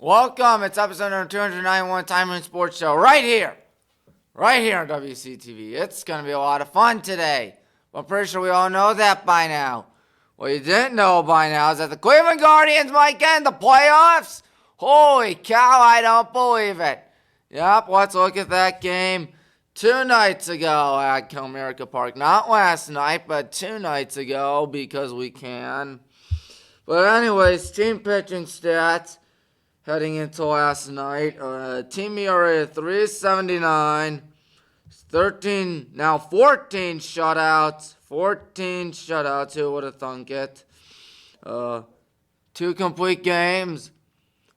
Welcome. It's episode number 291 Tommy Maroon Sports Show right here on WCTV. It's going to be a lot of fun today. I'm pretty sure we all know that by now. What you didn't know by now is that the Cleveland Guardians might get in the playoffs. Holy cow, I don't believe it. Yep, let's look at that game 2 nights ago at Comerica Park. Not last night, but 2 nights ago because we can. But anyways, team pitching stats heading into last night. Team ERA 3.79, 14 shutouts. 14 shutouts, who would have thunk it? 2 complete games,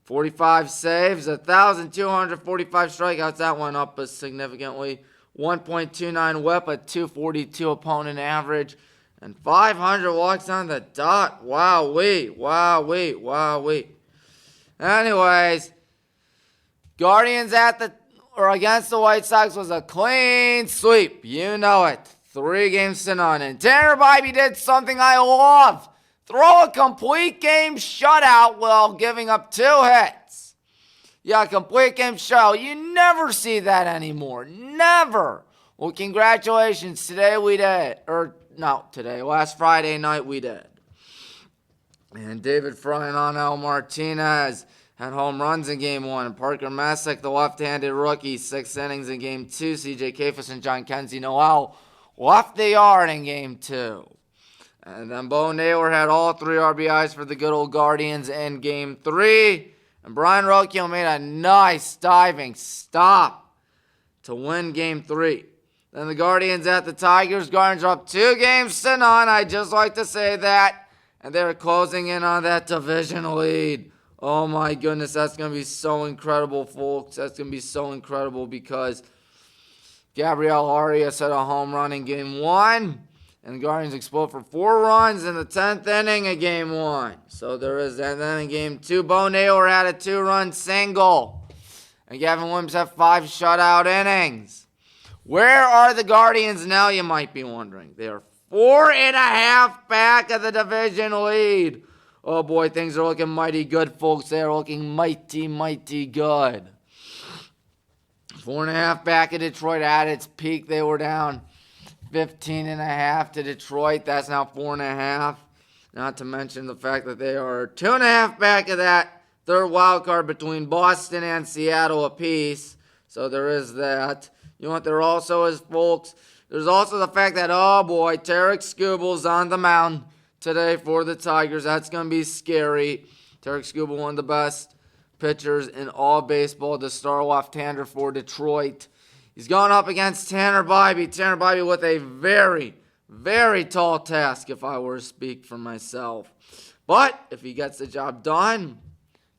45 saves, 1,245 strikeouts. That went up significantly. 1.29 whip, a 242 opponent average, and 500 walks on the dot. Wowee. Anyways, Guardians against the White Sox was a clean sweep. You know it. 3 games to none. And Tanner Bybee did something I love. Throw a complete game shutout while giving up 2 hits. Yeah, complete game shutout. You never see that anymore. Never. Well, congratulations. Today we did. Last Friday night we did. And David Fry and Anel Martinez had home runs in Game 1. Parker Messick, the left-handed rookie, 6 innings in Game 2. C.J. Kafis and John Kenzie Noel left the yard in Game 2. And then Bo Naylor had all 3 RBIs for the good old Guardians in Game 3. And Brian Rocchio made a nice diving stop to win Game 3. Then the Guardians at the Tigers. Guardians are up 2 games to none. I'd just like to say that. And they're closing in on that division lead. Oh my goodness, that's going to be so incredible, folks. That's going to be so incredible because Gabriel Arias had a home run in Game 1. And the Guardians explode for 4 runs in the 10th inning of Game 1. So there is that. And then in Game 2, Bo Naylor had a 2-run single. And Gavin Williams had 5 shutout innings. Where are the Guardians now, you might be wondering. They are 4.5 back of the division lead. Oh boy, things are looking mighty good, folks. They are looking mighty good. 4.5 back of Detroit. At its peak, they were down 15.5 to Detroit. That's now 4.5. Not to mention the fact that they are 2.5 back of that third wild card between Boston and Seattle apiece. So there is that. You know what there also is, folks? There's also the fact that, oh boy, Tarek Skubal's on the mound today for the Tigers. That's going to be scary. Tarek Skubal, one of the best pitchers in all baseball, the star left-hander for Detroit. He's going up against Tanner Bybee. Tanner Bybee with a very tall task, if I were to speak for myself. But if he gets the job done,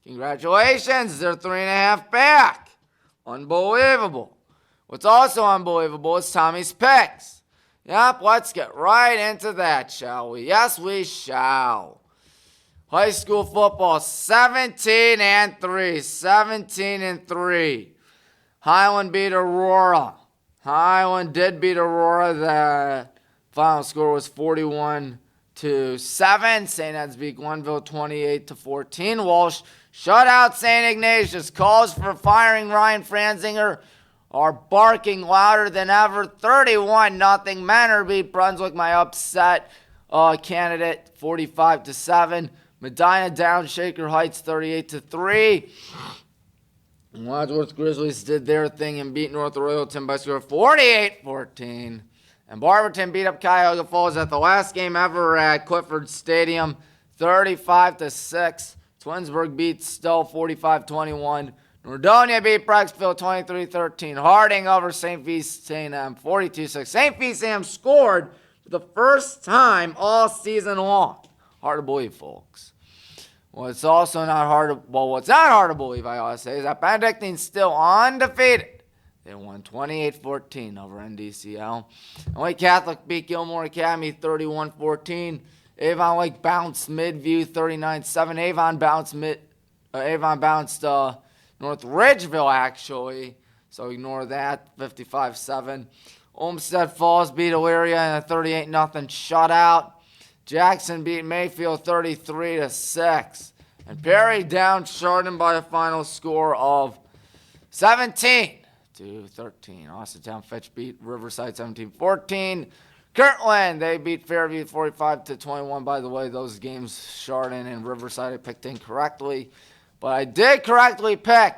congratulations. They're 3.5 back. Unbelievable. What's also unbelievable is Tommy's picks. Yep, let's get right into that, shall we? Yes, we shall. High school football, 17-3. 17-3. Highland beat Aurora. Highland did beat Aurora. The final score was 41-7. St. Ed's beat Glenville 28-14. Walsh shut out St. Ignatius. Calls for firing Ryan Franzinger are barking louder than ever. 31-0. Menor beat Brunswick, my upset candidate, 45-7. Medina down Shaker Heights 38-3. Wadsworth Grizzlies did their thing and beat North Royalton by score 48-14. And Barberton beat up Cuyahoga Falls at the last game ever at Clifford Stadium, 35-6. Twinsburg beat Stowe 45-21. Nordonia beat Brecksville 23-13. Harding over St. V.St.M. 42-6. St. V.St.M. scored for the first time all season long. Hard to believe, folks. What's not hard to believe, I ought to say, is that Benedictine's still undefeated. They won 28-14 over NDCL. And Lake Catholic beat Gilmore Academy 31-14. Avon Lake bounced Midview 39-7. Avon bounced North Ridgeville, actually. So ignore that, 55-7. Olmsted Falls beat Elyria in a 38-0 shutout. Jackson beat Mayfield 33-6. And Perry down Chardon by a final score of 17-13. Austintown Fitch beat Riverside 17-14. Kirtland, they beat Fairview 45-21. By the way, those games, Chardon and Riverside, I picked incorrectly. But I did correctly pick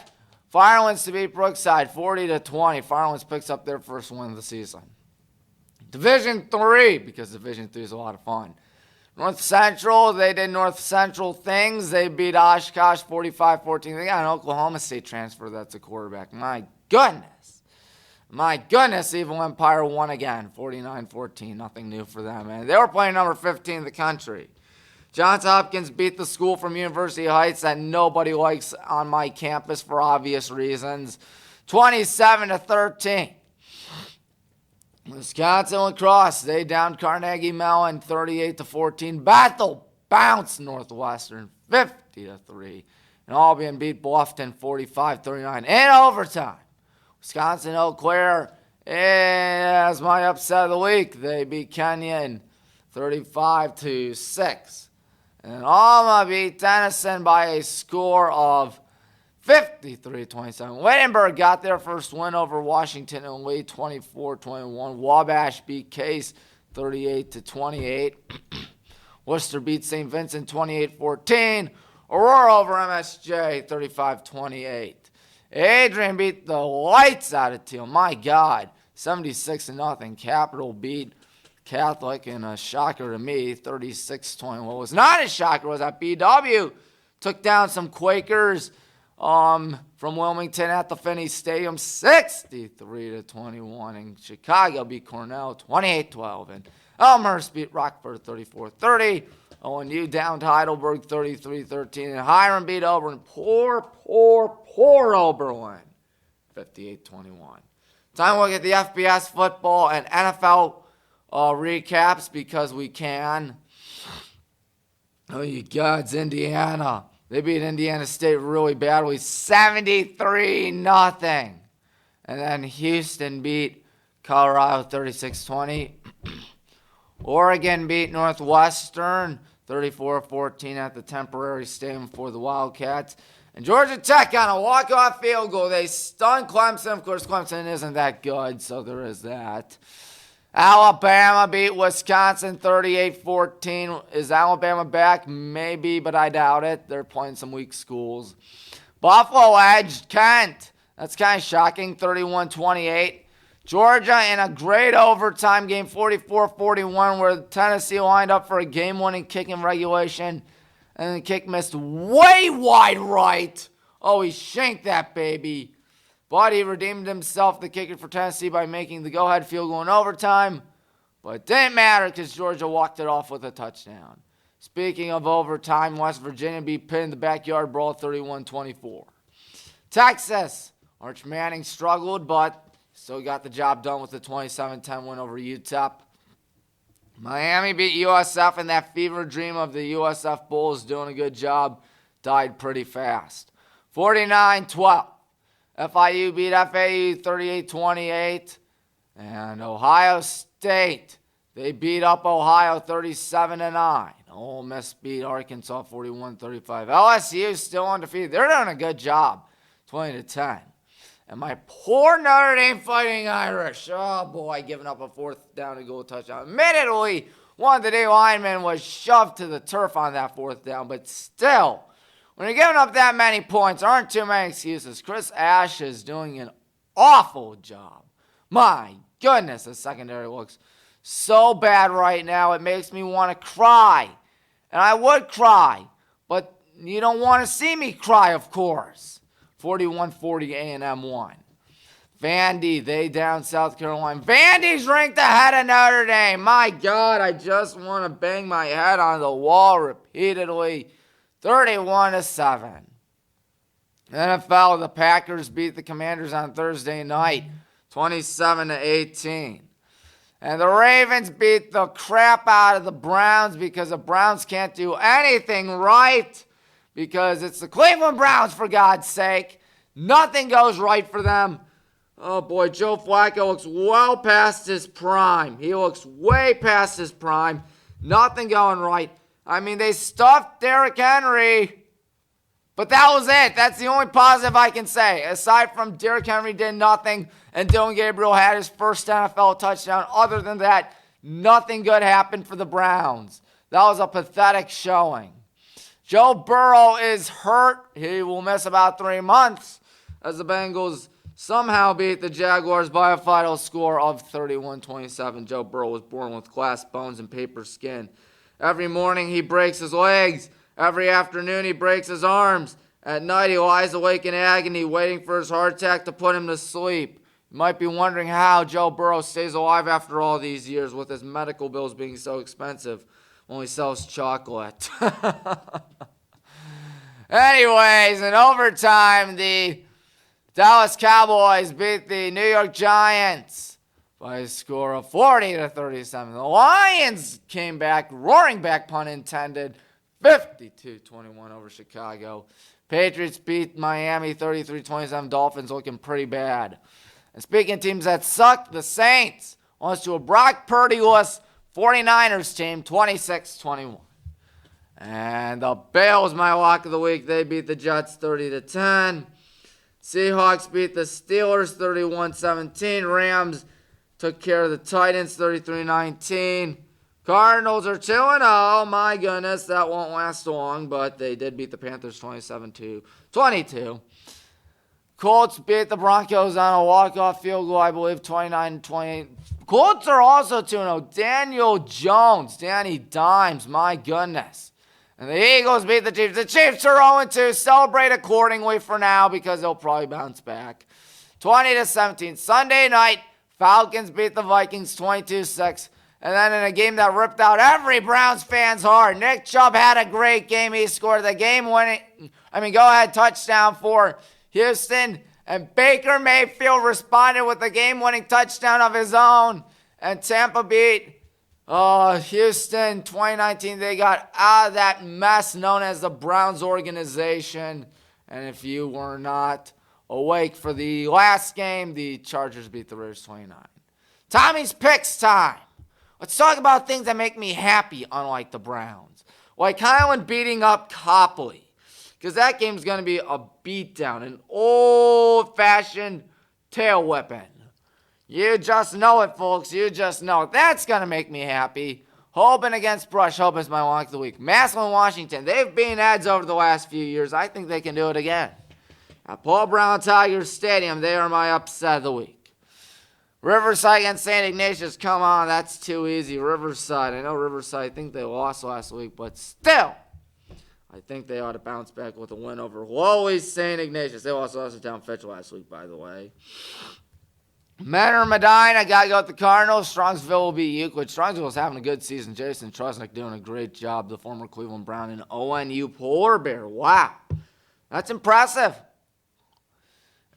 Firelands to beat Brookside 40-20. Firelands picks up their first win of the season. Division 3, because Division 3 is a lot of fun. North Central, they did North Central things. They beat Oshkosh 45-14. They got an Oklahoma State transfer that's a quarterback. My goodness. Evil Empire won again, 49-14. Nothing new for them. And they were playing number 15 in the country. Johns Hopkins beat the school from University Heights that nobody likes on my campus for obvious reasons, 27-13. Wisconsin Lacrosse, they downed Carnegie Mellon 38-14. Bethel bounced Northwestern 50-3. And Albion beat Bluffton 45-39 in overtime. Wisconsin Eau Claire is my upset of the week. They beat Kenyon 35-6. And Alma beat Denison by a score of 53-27. Wittenberg got their first win over Washington and Lee 24-21. Wabash beat Case 38-28. Worcester beat St. Vincent 28-14. Aurora over MSJ 35-28. Adrian beat the lights out of Teal. My God, 76-0. Capital beat Catholic in a shocker to me, 36-20. What was not a shocker was that BW took down some Quakers from Wilmington at the Finney Stadium, 63-21. And Chicago beat Cornell 28-12. And Elmhurst beat Rockford 34-30. ONU down to Heidelberg 33-13. And Hiram beat Oberlin. Poor Oberlin, 58-21. Time to look at the FBS football and NFL recaps because we can. Oh, you gods, Indiana. They beat Indiana State really badly, 73-0. And then Houston beat Colorado 36-20. Oregon beat Northwestern 34-14 at the temporary stadium for the Wildcats. And Georgia Tech on a walk-off field goal. They stunned Clemson. Of course, Clemson isn't that good, so there is that. Alabama beat Wisconsin 38-14. Is Alabama back? Maybe, but I doubt it. They're playing some weak schools. Buffalo edged Kent. That's kind of shocking, 31-28. Georgia in a great overtime game, 44-41, where Tennessee lined up for a game-winning kick in regulation. And the kick missed way wide right. Oh, he shanked that baby. But he redeemed himself, the kicker for Tennessee, by making the go-ahead field goal in overtime. But it didn't matter because Georgia walked it off with a touchdown. Speaking of overtime, West Virginia beat Pitt in the backyard brawl 31-24. Texas, Arch Manning struggled, but still got the job done with the 27-10 win over UTEP. Miami beat USF, and that fever dream of the USF Bulls doing a good job died pretty fast. 49-12. FIU beat FAU 38-28. And Ohio State, they beat up Ohio 37-9. Ole Miss beat Arkansas 41-35. LSU still undefeated. They're doing a good job, 20-10. And my poor Notre Dame Fighting Irish, oh boy, giving up a fourth down to goal touchdown. Admittedly, one of the D linemen was shoved to the turf on that fourth down, but still, when you're giving up that many points, aren't too many excuses. Chris Ash is doing an awful job. My goodness, the secondary looks so bad right now. It makes me want to cry. And I would cry, but you don't want to see me cry, of course. 41-40 A&M won. Vandy, they down South Carolina. Vandy's ranked ahead of Notre Dame. My God, I just want to bang my head on the wall repeatedly. 31-7. NFL, the Packers beat the Commanders on Thursday night, 27-18. And the Ravens beat the crap out of the Browns because the Browns can't do anything right. Because it's the Cleveland Browns, for God's sake. Nothing goes right for them. Oh, boy, Joe Flacco looks well past his prime. He looks way past his prime. Nothing going right. I mean, they stuffed Derrick Henry. But that was it. That's the only positive I can say. Aside from Derrick Henry did nothing and Dylan Gabriel had his first NFL touchdown. Other than that, nothing good happened for the Browns. That was a pathetic showing. Joe Burrow is hurt. He will miss about 3 months as the Bengals somehow beat the Jaguars by a final score of 31-27. Joe Burrow was born with glass bones and paper skin. Every morning he breaks his legs. Every afternoon he breaks his arms. At night he lies awake in agony, waiting for his heart attack to put him to sleep. You might be wondering how Joe Burrow stays alive after all these years with his medical bills being so expensive when he sells chocolate. Anyways, in overtime, the Dallas Cowboys beat the New York Giants by a score of 40-37. The Lions came back, roaring back, pun intended, 52-21 over Chicago. Patriots beat Miami 33-27. Dolphins looking pretty bad. And speaking of teams that suck, the Saints lost to a Brock Purdy-less 49ers team, 26-21. And the Bills, my lock of the week, they beat the Jets 30-10. Seahawks beat the Steelers 31-17. Rams took care of the Titans 33-19. Cardinals are 2-0. My goodness, that won't last long, but they did beat the Panthers 27-22. Colts beat the Broncos on a walk-off field goal, I believe, 29-28. Colts are also 2-0. Daniel Jones, Danny Dimes, my goodness. And the Eagles beat the Chiefs. The Chiefs are 0-2. Celebrate accordingly for now because they'll probably bounce back. 20-17. Sunday night, Falcons beat the Vikings 22-6. And then in a game that ripped out every Browns fan's heart, Nick Chubb had a great game. He scored the game-winning, go-ahead touchdown for Houston. And Baker Mayfield responded with a game-winning touchdown of his own. And Tampa beat Houston 2019. They got out of that mess known as the Browns organization. And if you were not awake for the last game, the Chargers beat the Raiders 29. Tommy's Picks time. Let's talk about things that make me happy, unlike the Browns. Like Highland beating up Copley. Because that game's going to be a beatdown. An old-fashioned tail whipping. You just know it, folks. You just know it. That's going to make me happy. Holben against Brush. Holben's my lock of the week. Massillon, Washington. They've been ads over the last few years. I think they can do it again. At Paul Brown Tigers Stadium, they are my upset of the week. Riverside against St. Ignatius. Come on, that's too easy. Riverside. I know Riverside, I think they lost last week, but still, I think they ought to bounce back with a win over Lowly St. Ignatius. They also lost to Town Fitch last week, by the way. Menor Medina, got to go with the Cardinals. Strongsville will be Euclid. Strongsville is having a good season. Jason Trusnick doing a great job. The former Cleveland Brown and ONU Polar Bear. Wow, that's impressive.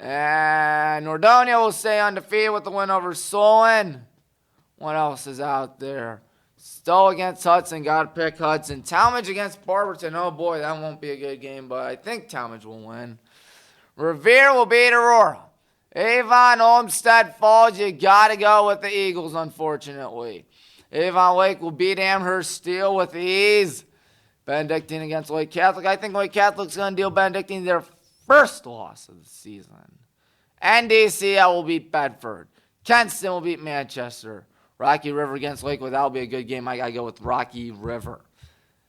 And Nordonia will stay undefeated with the win over Solon. What else is out there? Stowe against Hudson. Got to pick Hudson. Talmadge against Barberton. Oh, boy, that won't be a good game, but I think Talmadge will win. Revere will beat Aurora. Avon, Olmsted Falls. You got to go with the Eagles, unfortunately. Avon Lake will beat Amherst Steel with ease. Benedictine against Lake Catholic. I think Lake Catholic's going to deal Benedictine their first loss of the season. NDCL will beat Bedford. Kenston will beat Manchester. Rocky River against Lakewood. That'll be a good game. I got to go with Rocky River.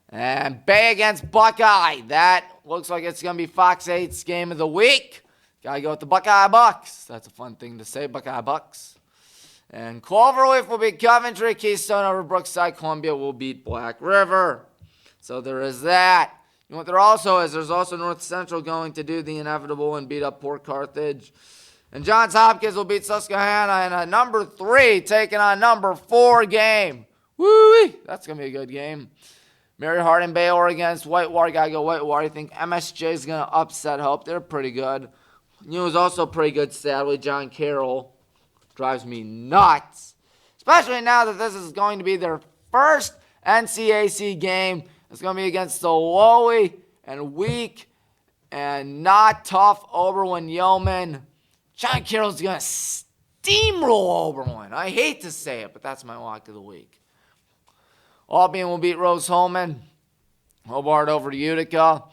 And Bay against Buckeye. That looks like it's going to be Fox 8's game of the week. Got to go with the Buckeye Bucks. That's a fun thing to say, Buckeye Bucks. And Cloverleaf will beat Coventry. Keystone over Brookside. Columbia will beat Black River. So there is that. You know what there also is? There's also North Central going to do the inevitable and beat up Port Carthage. And Johns Hopkins will beat Susquehanna in a number 3 taking on number 4 game. Woo-wee! That's going to be a good game. Mary Hardin Baylor against Whitewater. Got to go Whitewater. I think MSJ is going to upset Hope. They're pretty good. You know who's also pretty good, sadly, John Carroll. Drives me nuts. Especially now that this is going to be their first NCAC game. It's going to be against the lowly and weak and not tough Oberlin Yeoman. John Carroll's going to steamroll Oberlin. I hate to say it, but that's my lock of the week. Albion will beat Rose-Hulman. Hobart over to Utica.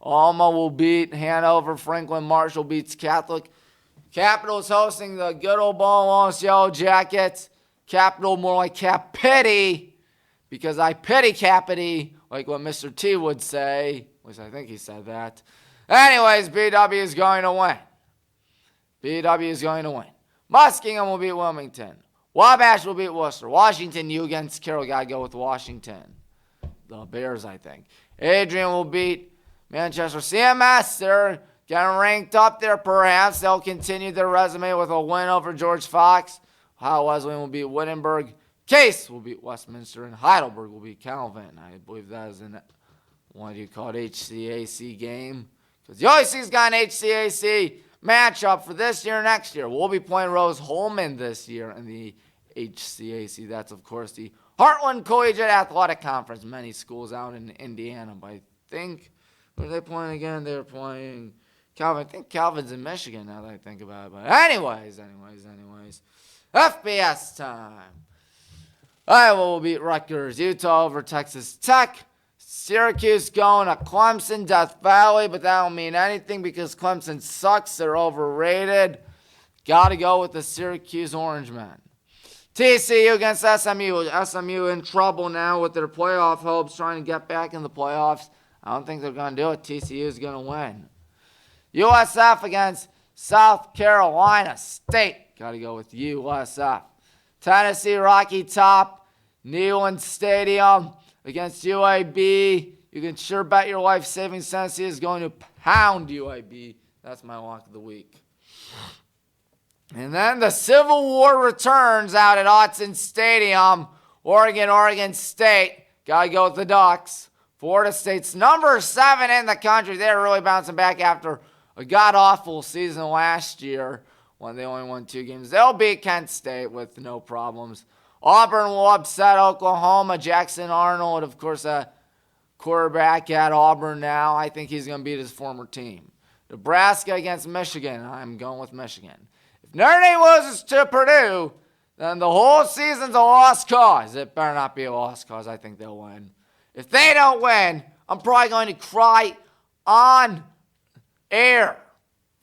Alma will beat Hanover. Franklin Marshall beats Catholic. Capitals hosting the good old Baldwin Wallace Yellow Jackets. Capital more like Cap Pity, because I pity Capity, like what Mr. T would say. At least I think he said that. Anyways, BW is going to win. BW is going to win. Muskingum will beat Wilmington. Wabash will beat Worcester. Washington, you against Carroll. Got to go with Washington. The Bears, I think. Adrian will beat Manchester. CMS, they're getting ranked up there perhaps. They'll continue their resume with a win over George Fox. Ohio Wesleyan will beat Wittenberg. Case will beat Westminster. And Heidelberg will beat Calvin. I believe that is in what do you call it, HCAC game. Because the OEC's got an HCAC matchup for this year and next year. We'll be playing Rose Holman this year in the HCAC. That's, of course, the Heartland Collegiate Athletic Conference. Many schools out in Indiana. But I think, what are they playing again? They're playing Calvin. I think Calvin's in Michigan now that I think about it. But anyways. FBS time. Iowa will beat Rutgers. Utah over Texas Tech. Syracuse going to Clemson, Death Valley, but that don't mean anything because Clemson sucks. They're overrated. Got to go with the Syracuse Orangemen. TCU against SMU. SMU in trouble now with their playoff hopes, trying to get back in the playoffs. I don't think they're going to do it. TCU is going to win. USF against South Carolina State. Got to go with USF. Tennessee Rocky Top, Neyland Stadium against UAB. You can sure bet your life savings Tennessee is going to pound UAB. That's my lock of the week. And then the Civil War returns out at Autzen Stadium. Oregon State. Got to go with the Ducks. Florida State's number 7 in the country. They're really bouncing back after a god-awful season last year when they only won 2 games. They'll beat Kent State with no problems. Auburn will upset Oklahoma. Jackson Arnold, of course, a quarterback at Auburn now. I think he's going to beat his former team. Nebraska against Michigan. I'm going with Michigan. If Notre Dame loses to Purdue, then the whole season's a lost cause. It better not be a lost cause. I think they'll win. If they don't win, I'm probably going to cry on air.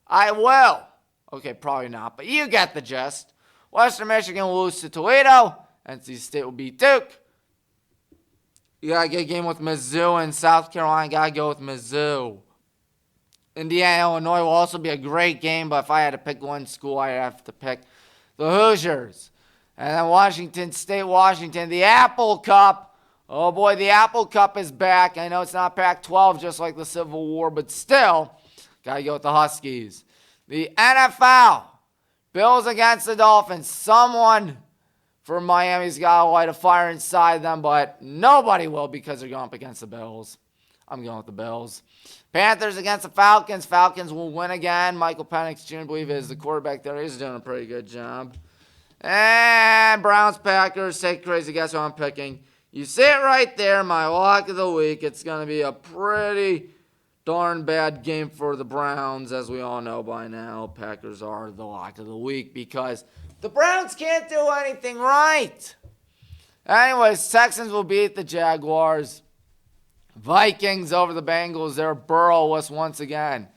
I will. Okay, probably not, but you get the gist. Western Michigan will lose to Toledo. NC State will beat Duke. You got to get a game with Mizzou, and South Carolina got to go with Mizzou. Indiana, Illinois will also be a great game, but if I had to pick one school, I'd have to pick the Hoosiers. And then Washington State, Washington, the Apple Cup. Oh boy, the Apple Cup is back. I know it's not Pac-12 just like the Civil War, but still, got to go with the Huskies. The NFL, Bills against the Dolphins. Someone from Miami's got to light a fire inside them, but nobody will because they're going up against the Bills. I'm going with the Bills. Panthers against the Falcons. Falcons will win again. Michael Penix Jr., I believe, is the quarterback there. He's doing a pretty good job. And Browns, Packers. Take a crazy guess who I'm picking. You see it right there, my lock of the week. It's going to be a pretty darn bad game for the Browns, as we all know by now. Packers are the lock of the week because the Browns can't do anything right. Anyways, Texans will beat the Jaguars. Vikings over the Bengals. They're Burrow-less once again.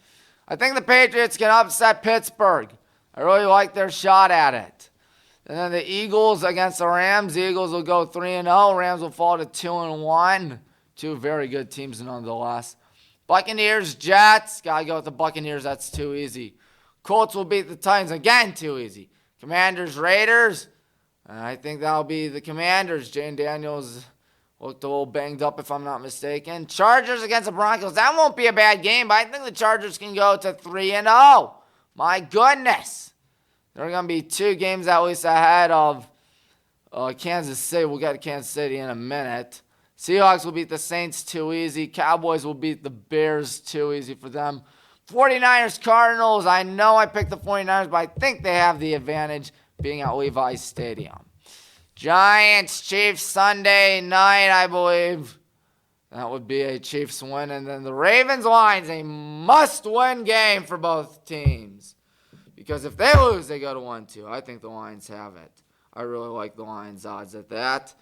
I think the Patriots can upset Pittsburgh. I really like their shot at it. And then the Eagles against the Rams. The Eagles will go 3-0. Rams will fall to 2-1. 2 very good teams nonetheless. Buccaneers, Jets. Got to go with the Buccaneers. That's too easy. Colts will beat the Titans. Again, too easy. Commanders, Raiders. I think that'll be the Commanders. Jane Daniels looked a little banged up if I'm not mistaken. Chargers against the Broncos. That won't be a bad game, but I think the Chargers can go to 3-0. My goodness. There are going to be 2 games at least ahead of Kansas City. We'll get to Kansas City in a minute. Seahawks will beat the Saints, too easy. Cowboys will beat the Bears, too easy for them. 49ers, Cardinals. I know I picked the 49ers, but I think they have the advantage being at Levi's Stadium. Giants, Chiefs, Sunday night, I believe. That would be a Chiefs win. And then the Ravens, Lions, a must-win game for both teams. Because if they lose, they go to 1-2. I think the Lions have it. I really like the Lions' odds at that.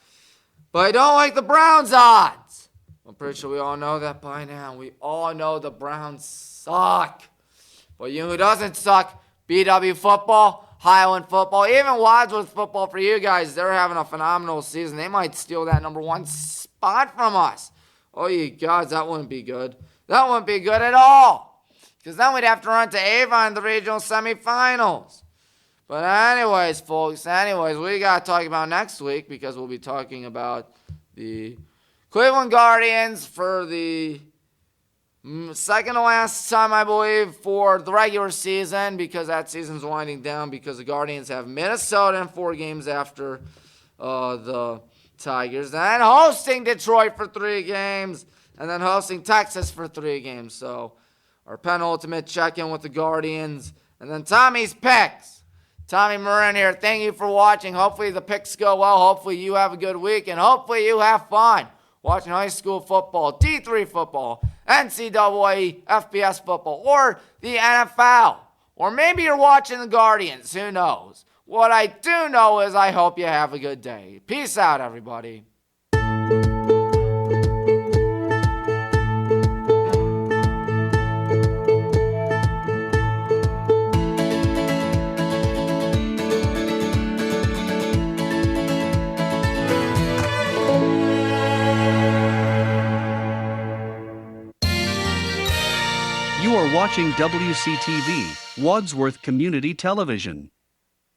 But I don't like the Browns' odds. I'm pretty sure we all know that by now. We all know the Browns suck. But you know who doesn't suck? BW football, Highland football, even Wadsworth football for you guys. They're having a phenomenal season. They might steal that number 1 spot from us. Oh, you gods, that wouldn't be good. That wouldn't be good at all. Because then we'd have to run to Avon in the regional semifinals. But anyways, folks, we got to talk about next week because we'll be talking about the Cleveland Guardians for the second to last time, I believe, for the regular season because that season's winding down because the Guardians have Minnesota in 4 games after the Tigers, and then hosting Detroit for 3 games, and then hosting Texas for 3 games. So our penultimate check-in with the Guardians, and then Tommy's picks. Tommy Maroon here. Thank you for watching. Hopefully the picks go well. Hopefully you have a good week, and hopefully you have fun watching high school football, D3 football, NCAA, FBS football, or the NFL. Or maybe you're watching the Guardians. Who knows? What I do know is I hope you have a good day. Peace out, everybody. You are watching WCTV, Wadsworth Community Television.